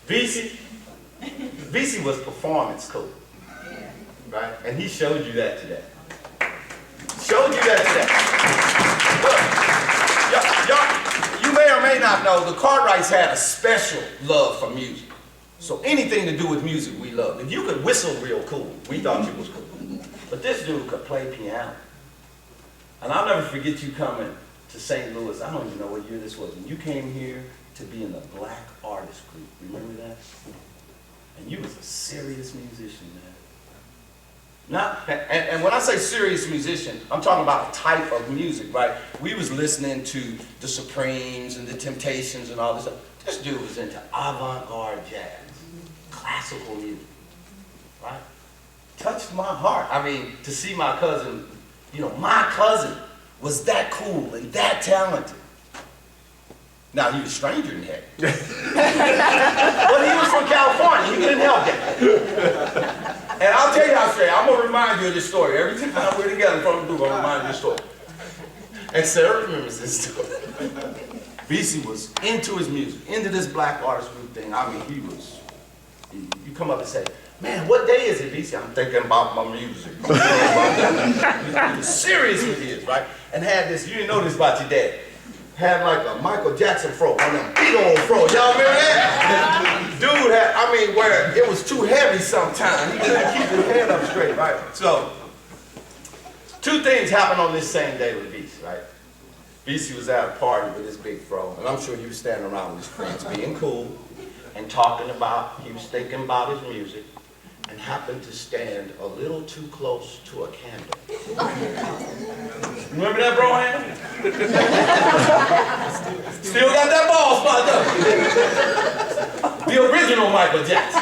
Visey was performance cool, right? And he showed you that today. Showed you that today. Look, you may or may not know, the Cartwrights had a special love for music. So anything to do with music, we loved. If you could whistle real cool, we thought you was cool. But this dude could play piano. And I'll never forget you coming to St. Louis. I don't even know what year this was. And you came here to be in the Black Artist Group. Remember that? And you was a serious musician, man. And when I say serious musician, I'm talking about a type of music, right? We was listening to the Supremes and the Temptations and all this stuff. This dude was into avant-garde jazz, classical music, right? Touched my heart. I mean, to see my cousin, you know, my cousin was that cool and that talented. Now, he was a stranger in heck. But he was from California. He couldn't help it. And I'll tell you how straight. I'm going to remind you of this story. Every time we're together in front of the group, I'm going to remind you of this story. And Sarah remembers this story. Visey was into his music, into this Black Artist Group thing. I mean, you come up and say, man, what day is it, Visey? I'm thinking about my music. He was serious with his, right? And had this, you didn't know this about your dad. Had like a Michael Jackson fro, one of them big old fro. Y'all remember that? Dude had, I mean, where it was too heavy sometimes. He couldn't keep his head up straight, right? So, two things happened on this same day with Visey, right? Visey was at a party with his big fro, and I'm sure he was standing around with his friends being cool and talking about, he was thinking about his music, and happened to stand a little too close to a candle. Remember that, bro? Still got that ball spot though. The original Michael Jackson.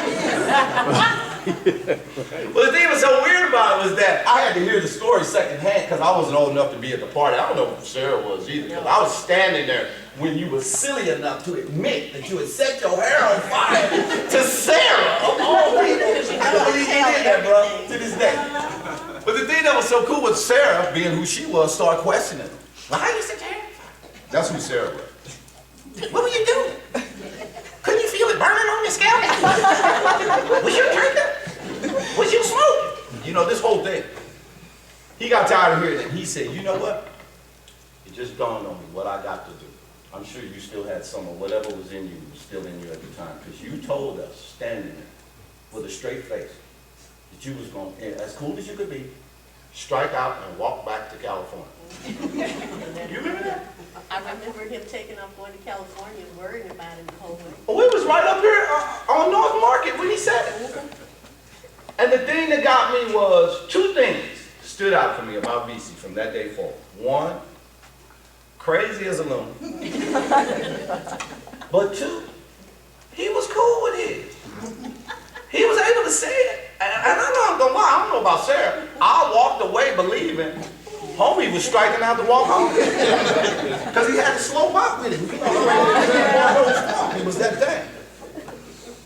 But the thing that was so weird about it was that I had to hear the story secondhand because I wasn't old enough to be at the party. I don't know if Sarah was either, because I was standing there when you were silly enough to admit that you had set your hair on fire to Sarah. Of all people, I don't believe you did that, bro, to this day. But the thing that was so cool was Sarah, being who she was, started questioning him. Well, how you set your hair on fire? That's who Sarah was. What were you doing? Couldn't you feel it burning on your scalp? Was you drinking? Was you smoking? You know, this whole thing. He got tired of hearing it, and he said, you know what? It just dawned on me what I got to do. I'm sure you still had some of whatever was in you was still in you at the time, because you told us, standing there, with a straight face, that you was going, as cool as you could be, strike out and walk back to California. You remember that? I remember him taking off going to California and worrying about it the whole way. Oh, it was right up here on North Market when he said it. And the thing that got me was, two things stood out for me about Visey from that day forward. One, crazy as a loon. But two, he was cool with it. He was able to say it. And I don't know about Sarah. I walked away believing homie was striking out to walk home. Because he had to slow up with it. It was that thing.